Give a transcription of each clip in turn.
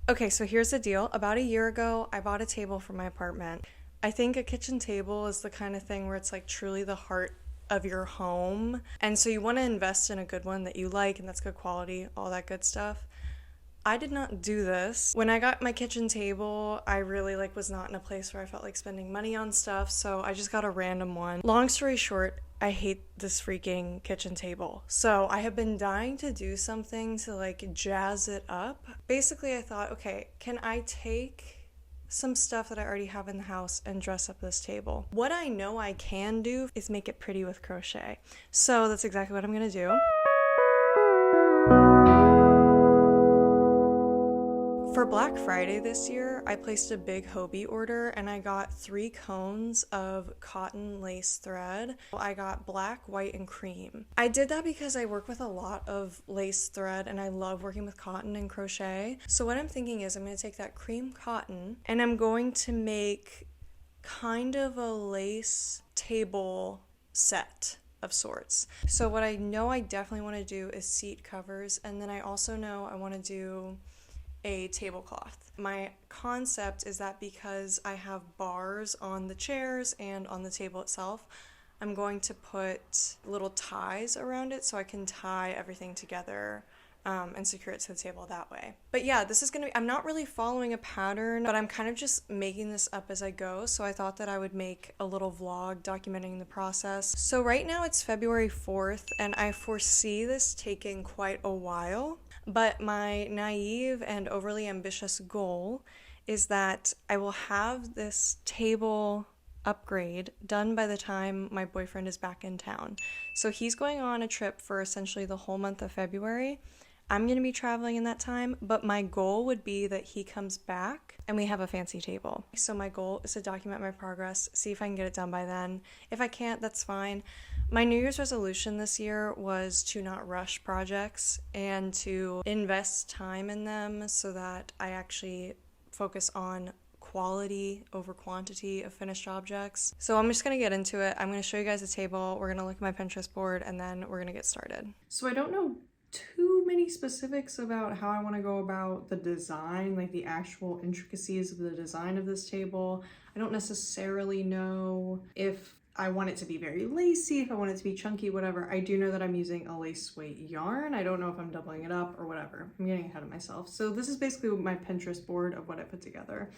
Okay, so here's the deal. About a year ago, I bought a table for my apartment. I think a kitchen table is the kind of thing where it's like truly the heart of your home. And so you want to invest in a good one that you like and that's good quality, all that good stuff. I did not do this. When I got my kitchen table, I really was not in a place where I felt like spending money on stuff, so I just got a random one. Long story short, I hate this freaking kitchen table. So I have been dying to do something to jazz it up. Basically, I thought, okay, can I take some stuff that I already have in the house and dress up this table? What I know I can do is make it pretty with crochet. So that's exactly what I'm gonna do. For Black Friday this year, I placed a big Hobie order and I got 3 cones of cotton lace thread. I got black, white, and cream. I did that because I work with a lot of lace thread and I love working with cotton and crochet. So what I'm thinking is I'm going to take that cream cotton and I'm going to make kind of a lace table set of sorts. So what I know I definitely want to do is seat covers, and then I also know I want to do a tablecloth. My concept is that because I have bars on the chairs and on the table itself, I'm going to put little ties around it so I can tie everything together and secure it to the table that way. But yeah, this is gonna be, I'm not really following a pattern, but I'm kind of just making this up as I go. So I thought that I would make a little vlog documenting the process. So right now it's February 4th and I foresee this taking quite a while. But my naive and overly ambitious goal is that I will have this table upgrade done by the time my boyfriend is back in town. So he's going on a trip for essentially the whole month of February. I'm going to be traveling in that time, but my goal would be that he comes back and we have a fancy table. So my goal is to document my progress, see if I can get it done by then. If I can't, that's fine. My New Year's resolution this year was to not rush projects and to invest time in them so that I actually focus on quality over quantity of finished objects. So I'm just gonna get into it. I'm gonna show you guys the table. We're gonna look at my Pinterest board and then we're gonna get started. So I don't know too many specifics about how I want to go about the design, like the actual intricacies of the design of this table. I don't necessarily know if I want it to be very lacy, if I want it to be chunky, whatever. I do know that I'm using a lace weight yarn. I don't know if I'm doubling it up or whatever. I'm getting ahead of myself. So this is basically my Pinterest board of what I put together.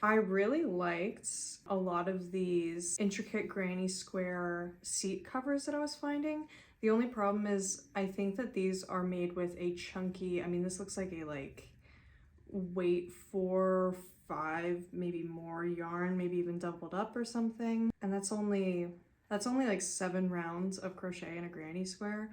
I really liked a lot of these intricate granny square seat covers that I was finding. The only problem is I think that these are made with a chunky, I mean, this looks like a weight 4, 5, maybe more yarn, maybe even doubled up or something. And that's only like 7 rounds of crochet in a granny square.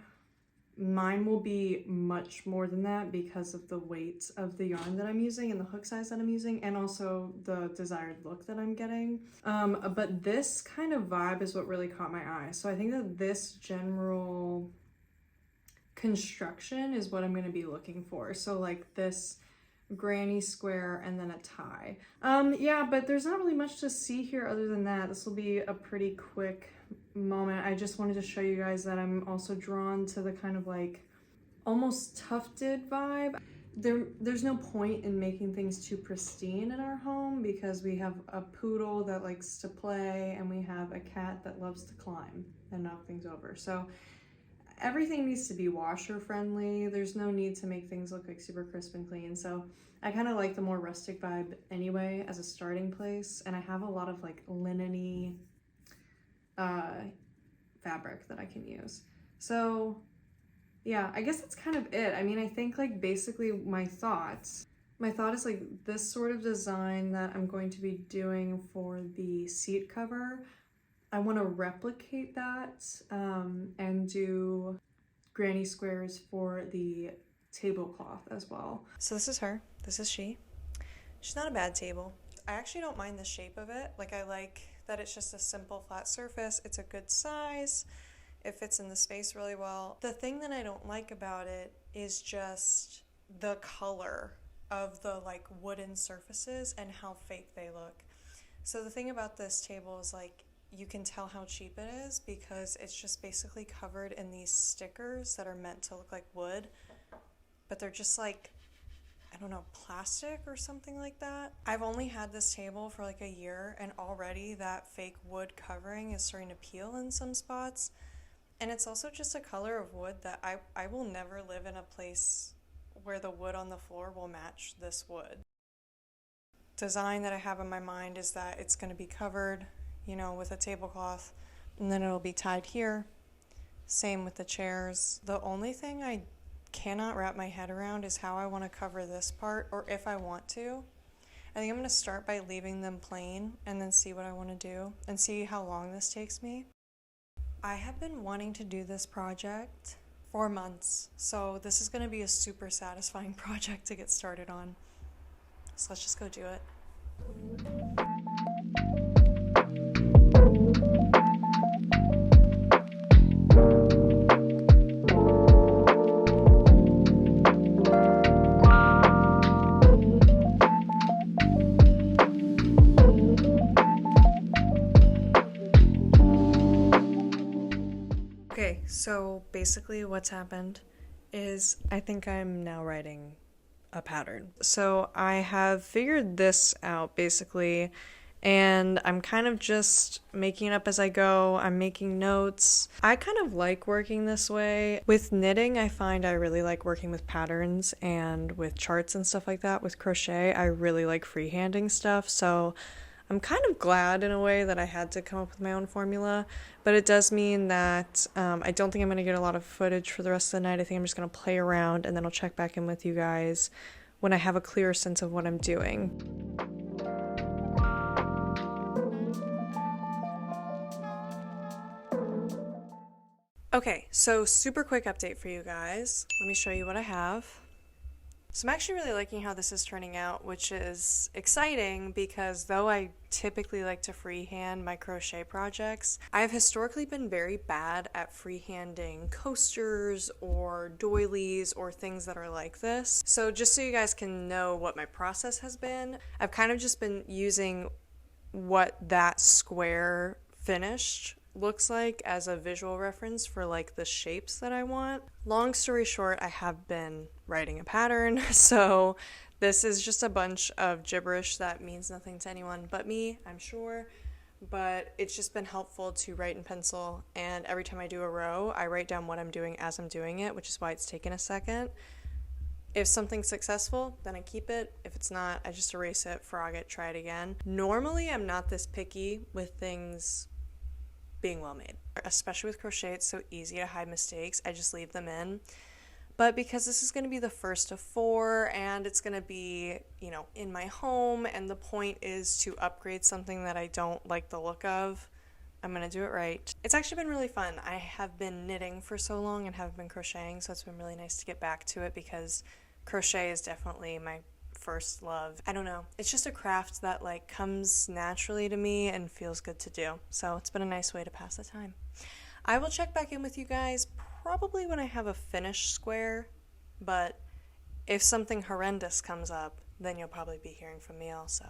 Mine will be much more than that because of the weight of the yarn that I'm using and the hook size that I'm using, and also the desired look that I'm getting. But this kind of vibe is what really caught my eye. So I think that this general construction is what I'm going to be looking for. So like this granny square and then a tie. Yeah, but there's not really much to see here other than that. This will be a pretty quick moment. I just wanted to show you guys that I'm also drawn to the kind of like almost tufted vibe. There's no point in making things too pristine in our home because we have a poodle that likes to play and we have a cat that loves to climb and knock things over. So everything needs to be washer friendly. There's no need to make things look like super crisp and clean. So I kind of like the more rustic vibe anyway as a starting place. And I have a lot of like linen-y fabric that I can use. So yeah, I guess that's kind of it. I mean, I think like basically my thought is like this sort of design that I'm going to be doing for the seat cover. I want to replicate that and do granny squares for the tablecloth as well. So this is her. This is she. She's not a bad table. I actually don't mind the shape of it. Like I like that it's just a simple flat surface. It's a good size. It fits in the space really well. The thing that I don't like about it is just the color of the like wooden surfaces and how fake they look. So the thing about this table is like you can tell how cheap it is because it's just basically covered in these stickers that are meant to look like wood, but they're just like I don't know, plastic or something like that. I've only had this table for like a year, and already that fake wood covering is starting to peel in some spots. And it's also just a color of wood that I will never live in a place where the wood on the floor will match this wood. Design that I have in my mind is that it's going to be covered, you know, with a tablecloth, and then it'll be tied here. Same with the chairs. The only thing I cannot wrap my head around is how I want to cover this part, or if I want to. I think I'm going to start by leaving them plain and then see what I want to do and see how long this takes me. I have been wanting to do this project for months, so this is going to be a super satisfying project to get started on. So let's just go do it. Okay, so basically what's happened is I think I'm now writing a pattern. So I have figured this out basically, and I'm kind of just making it up as I go. I'm making notes. I kind of like working this way. With knitting, I find I really like working with patterns and with charts and stuff like that. With crochet, I really like freehanding stuff, so I'm kind of glad in a way that I had to come up with my own formula, but it does mean that I don't think I'm going to get a lot of footage for the rest of the night. I think I'm just going to play around, and then I'll check back in with you guys when I have a clearer sense of what I'm doing. Okay, so super quick update for you guys. Let me show you what I have. So I'm actually really liking how this is turning out, which is exciting because though I typically like to freehand my crochet projects, I have historically been very bad at freehanding coasters or doilies or things that are like this. So just so you guys can know what my process has been, I've kind of just been using what that square finished looks like as a visual reference for like the shapes that I want. Long story short, I have been writing a pattern, so this is just a bunch of gibberish that means nothing to anyone but me, I'm sure, but it's just been helpful to write in pencil, and every time I do a row, I write down what I'm doing as I'm doing it, which is why it's taken a second. If something's successful, then I keep it. If it's not, I just erase it, frog it, try it again. Normally, I'm not this picky with things being well made. Especially with crochet, it's so easy to hide mistakes. I just leave them in. But because this is going to be the first of 4 and it's going to be, you know, in my home, and the point is to upgrade something that I don't like the look of, I'm going to do it right. It's actually been really fun. I have been knitting for so long and haven't been crocheting, so it's been really nice to get back to it because crochet is definitely my first love. I don't know. It's just a craft that like comes naturally to me and feels good to do. So it's been a nice way to pass the time. I will check back in with you guys probably when I have a finished square, but if something horrendous comes up, then you'll probably be hearing from me also.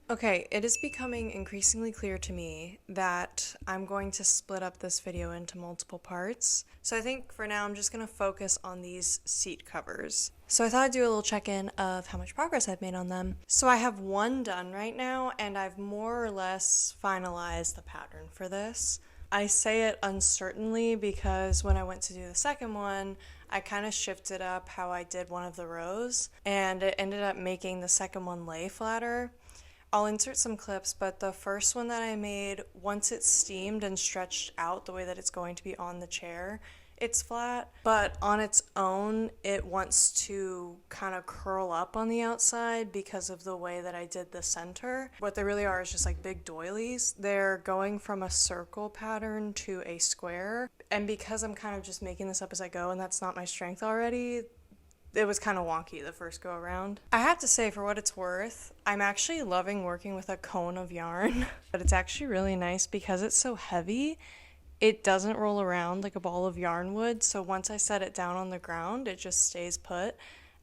Okay, it is becoming increasingly clear to me that I'm going to split up this video into multiple parts. So I think for now I'm just going to focus on these seat covers. So I thought I'd do a little check-in of how much progress I've made on them. So I have one done right now, and I've more or less finalized the pattern for this. I say it uncertainly because when I went to do the second one, I kind of shifted up how I did one of the rows, and it ended up making the second one lay flatter. I'll insert some clips, but the first one that I made, once it's steamed and stretched out the way that it's going to be on the chair, it's flat, but on its own, it wants to kind of curl up on the outside because of the way that I did the center. What they really are is just like big doilies. They're going from a circle pattern to a square, and because I'm kind of just making this up as I go, and that's not my strength already, it was kind of wonky the first go around. I have to say, for what it's worth, I'm actually loving working with a cone of yarn, but it's actually really nice because it's so heavy. It doesn't roll around like a ball of yarn would, so once I set it down on the ground, it just stays put.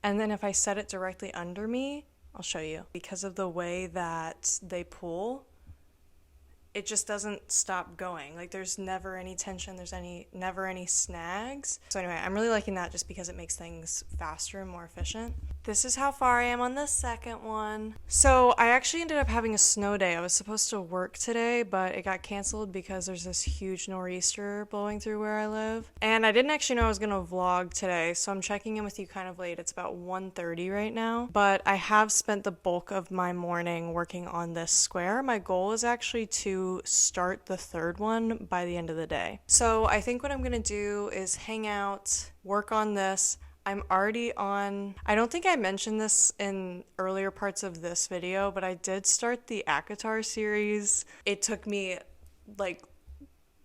And then if I set it directly under me, I'll show you. Because of the way that they pull, it just doesn't stop going. Like there's never any tension, there's never any snags. So anyway, I'm really liking that just because it makes things faster and more efficient. This is how far I am on the second one. So I actually ended up having a snow day. I was supposed to work today, but it got canceled because there's this huge nor'easter blowing through where I live. And I didn't actually know I was going to vlog today, so I'm checking in with you kind of late. It's about 1:30 right now, but I have spent the bulk of my morning working on this square. My goal is actually to start the third one by the end of the day. So I think what I'm going to do is hang out, work on this. I'm already on, I don't think I mentioned this in earlier parts of this video, but I did start the ACOTAR series. It took me like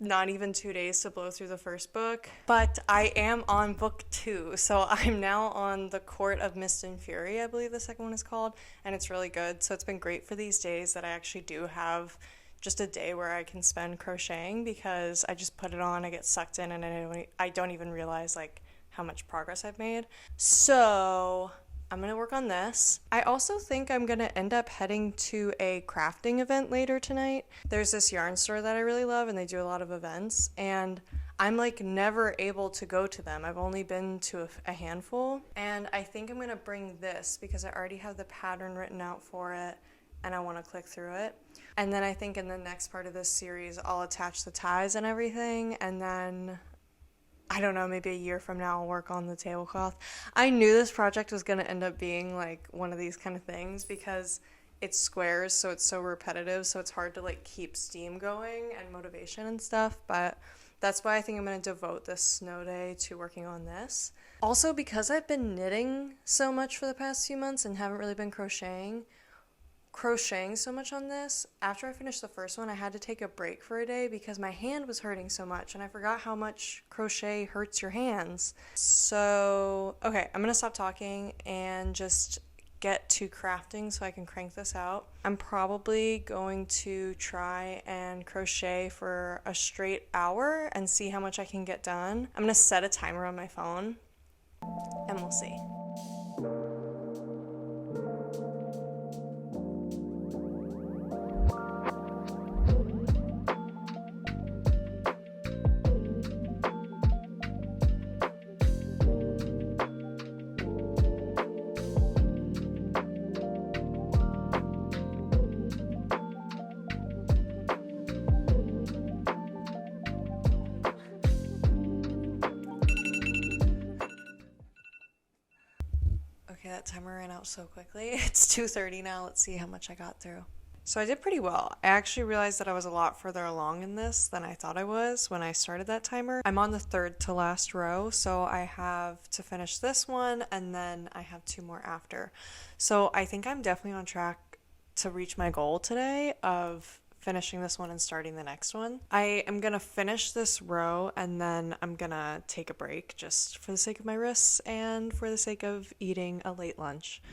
not even 2 days to blow through the first book, but I am on book 2. So I'm now on The Court of Mist and Fury, I believe the second one is called, and it's really good. So it's been great for these days that I actually do have just a day where I can spend crocheting, because I just put it on, I get sucked in, and I don't even realize like how much progress I've made. So I'm gonna work on this. I also think I'm gonna end up heading to a crafting event later tonight. There's this yarn store that I really love, and they do a lot of events, and I'm like never able to go to them. I've only been to a handful, and I think I'm gonna bring this because I already have the pattern written out for it and I want to click through it. And then I think in the next part of this series I'll attach the ties and everything, and then I don't know, maybe a year from now I'll work on the tablecloth. I knew this project was going to end up being like one of these kind of things because it's squares, so it's so repetitive, so it's hard to like keep steam going and motivation and stuff, but that's why I think I'm going to devote this snow day to working on this. Also, because I've been knitting so much for the past few months and haven't really been crocheting so much on this, after I finished the first one, I had to take a break for a day because my hand was hurting so much, and I forgot how much crochet hurts your hands. So, okay, I'm gonna stop talking and just get to crafting so I can crank this out. I'm probably going to try and crochet for a straight hour and see how much I can get done. I'm gonna set a timer on my phone and we'll see. Okay, that timer ran out so quickly. It's 2:30 now. Let's see how much I got through. So I did pretty well. I actually realized that I was a lot further along in this than I thought I was when I started that timer. I'm on the third to last row, so I have to finish this one and then I have 2 more after. So I think I'm definitely on track to reach my goal today of finishing this one and starting the next one. I am gonna finish this row and then I'm gonna take a break just for the sake of my wrists and for the sake of eating a late lunch.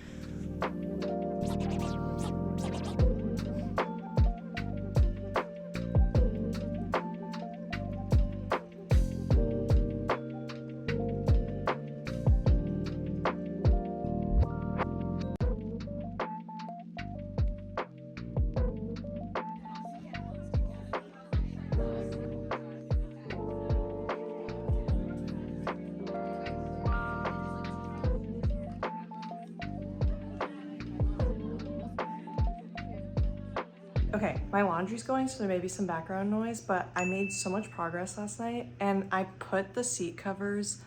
Okay, my laundry's going, so there may be some background noise, but I made so much progress last night, and I put the seat covers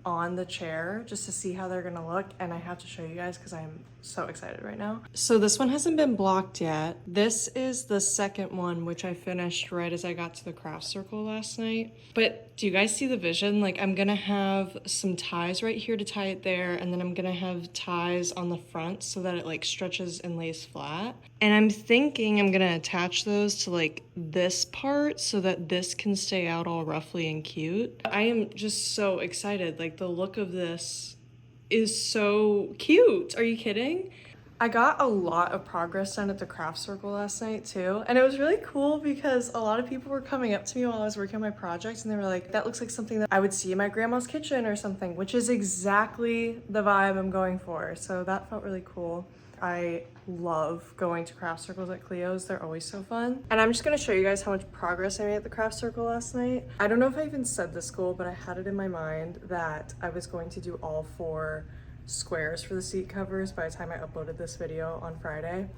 on the chair just to see how they're gonna look, and I have to show you guys because I'm so excited right now. So this one hasn't been blocked yet. This is the second one, which I finished right as I got to the craft circle last night. But do you guys see the vision? Like, I'm gonna have some ties right here to tie it there, and then I'm gonna have ties on the front so that it like stretches and lays flat. And I'm thinking I'm gonna attach those to like this part so that this can stay out all ruffly and cute. I am just so excited. Like, the look of this is so cute. Are you kidding? I got a lot of progress done at the craft circle last night too, and it was really cool because a lot of people were coming up to me while I was working on my projects and they were like, that looks like something that I would see in my grandma's kitchen or something, which is exactly the vibe I'm going for. So that felt really cool. I love going to craft circles at Cleo's. They're always so fun. And I'm just gonna show you guys how much progress I made at the craft circle last night. I don't know if I even said this goal, but I had it in my mind that I was going to do all 4 squares for the seat covers by the time I uploaded this video on Friday.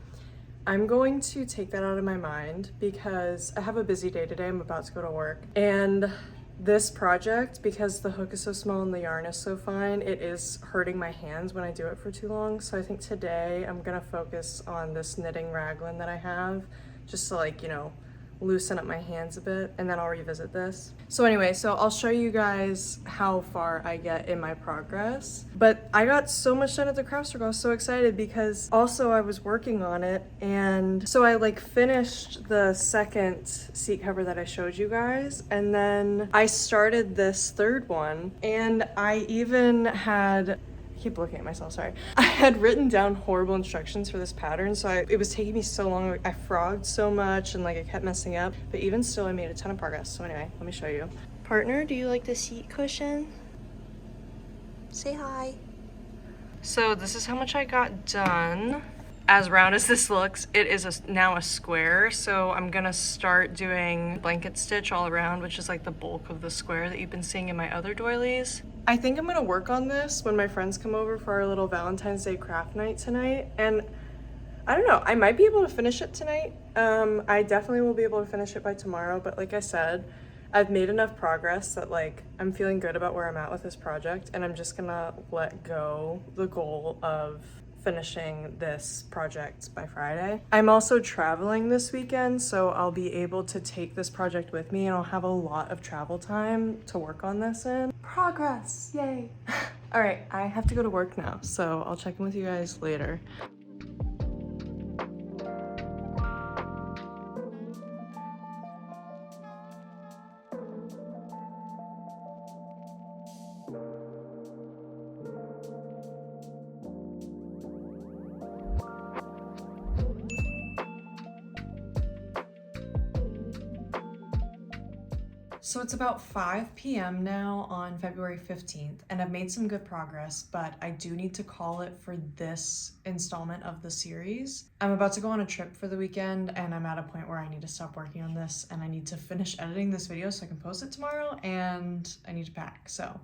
I'm going to take that out of my mind because I have a busy day today. I'm about to go to work. And this project, because the hook is so small and the yarn is so fine, it is hurting my hands when I do it for too long. So I think today I'm gonna focus on this knitting raglan that I have, just to like, you know, loosen up my hands a bit, and then I'll revisit this. So anyway, so I'll show you guys how far I get in my progress. But I got so much done at the craft circle. I was so excited because also I was working on it, and so I like finished the second seat cover that I showed you guys, and then I started this third one, and I even had keep looking at myself, sorry. I had written down horrible instructions for this pattern, so it was taking me so long. Like, I frogged so much and like I kept messing up, but even still I made a ton of progress. So anyway, let me show you. Partner, do you like the seat cushion? Say hi. So this is how much I got done. As round as this looks, it is now a square, so I'm gonna start doing blanket stitch all around, which is like the bulk of the square that you've been seeing in my other doilies. I think I'm gonna work on this when my friends come over for our little Valentine's Day craft night tonight, and I don't know, I might be able to finish it tonight. I definitely will be able to finish it by tomorrow, but like I said, I've made enough progress that like I'm feeling good about where I'm at with this project, and I'm just gonna let go the goal of finishing this project by Friday. I'm also traveling this weekend, so I'll be able to take this project with me, and I'll have a lot of travel time to work on this in. Progress, yay. All right, I have to go to work now, so I'll check in with you guys later. So it's about 5 p.m. now on February 15th, and I've made some good progress, but I do need to call it for this installment of the series. I'm about to go on a trip for the weekend, and I'm at a point where I need to stop working on this, and I need to finish editing this video so I can post it tomorrow, and I need to pack. So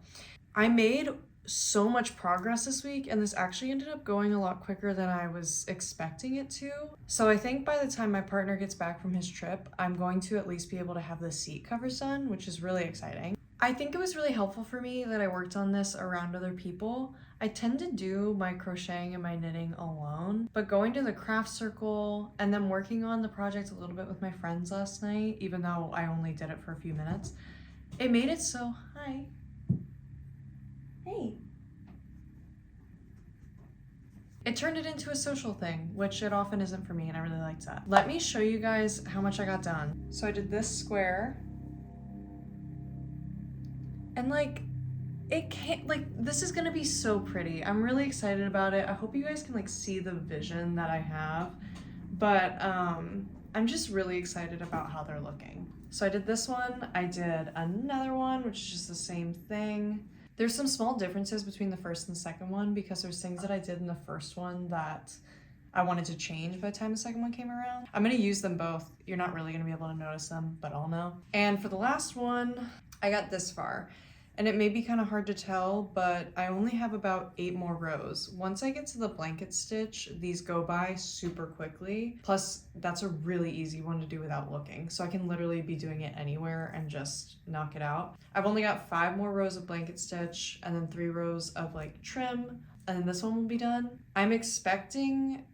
I made so much progress this week, and this actually ended up going a lot quicker than I was expecting it to. So I think by the time my partner gets back from his trip, I'm going to at least be able to have the seat covers done, which is really exciting. I think it was really helpful for me that I worked on this around other people. I tend to do my crocheting and my knitting alone, but going to the craft circle and then working on the project a little bit with my friends last night, even though I only did it for a few minutes, it made it so, hi. Hey. It turned it into a social thing, which it often isn't for me, and I really liked that. Let me show you guys how much I got done. So I did this square, and like, it can't, like, this is gonna be so pretty. I'm really excited about it. I hope you guys can like see the vision that I have, but I'm just really excited about how they're looking. So I did this one, I did another one, which is just the same thing. There's some small differences between the first and second one because there's things that I did in the first one that I wanted to change by the time the second one came around. I'm gonna use them both. You're not really gonna be able to notice them, but I'll know. And for the last one, I got this far. And it may be kind of hard to tell, but I only have about 8 more rows. Once I get to the blanket stitch, these go by super quickly. Plus, that's a really easy one to do without looking. So I can literally be doing it anywhere and just knock it out. I've only got 5 more rows of blanket stitch and then 3 rows of like trim, and then this one will be done. I'm expecting,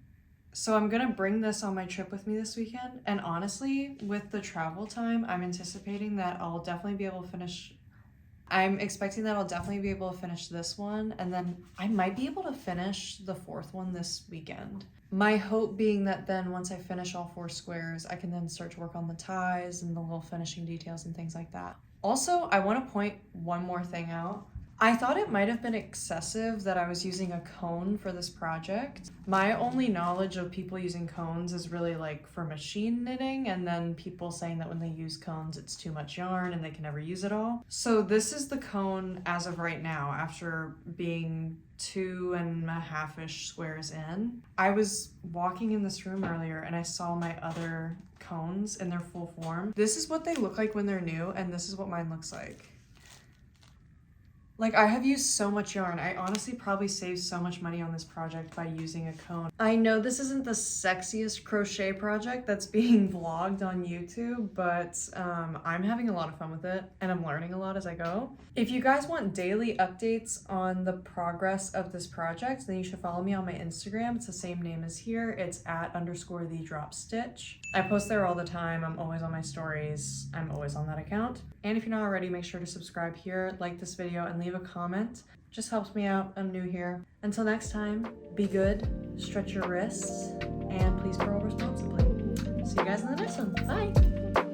so I'm gonna bring this on my trip with me this weekend. And honestly, with the travel time, I'm anticipating that I'll definitely be able to finish. I'm expecting that I'll definitely be able to finish this one, and then I might be able to finish the 4th one this weekend. My hope being that then once I finish all 4 squares, I can then start to work on the ties and the little finishing details and things like that. Also, I want to point one more thing out. I thought it might have been excessive that I was using a cone for this project. My only knowledge of people using cones is really like for machine knitting, and then people saying that when they use cones it's too much yarn and they can never use it all. So this is the cone as of right now after being 2.5-ish squares in. I was walking in this room earlier and I saw my other cones in their full form. This is what they look like when they're new, and this is what mine looks like. Like, I have used so much yarn. I honestly probably saved so much money on this project by using a cone. I know this isn't the sexiest crochet project that's being vlogged on YouTube, but I'm having a lot of fun with it and I'm learning a lot as I go. If you guys want daily updates on the progress of this project, then you should follow me on my Instagram. It's the same name as here. It's @_the_dropstitch. I post there all the time. I'm always on my stories. I'm always on that account. And if you're not already, make sure to subscribe here, like this video, and leave a comment. Just helps me out. I'm new here. Until next time, be good, stretch your wrists, and please grow responsibly. See you guys in the next one. Bye!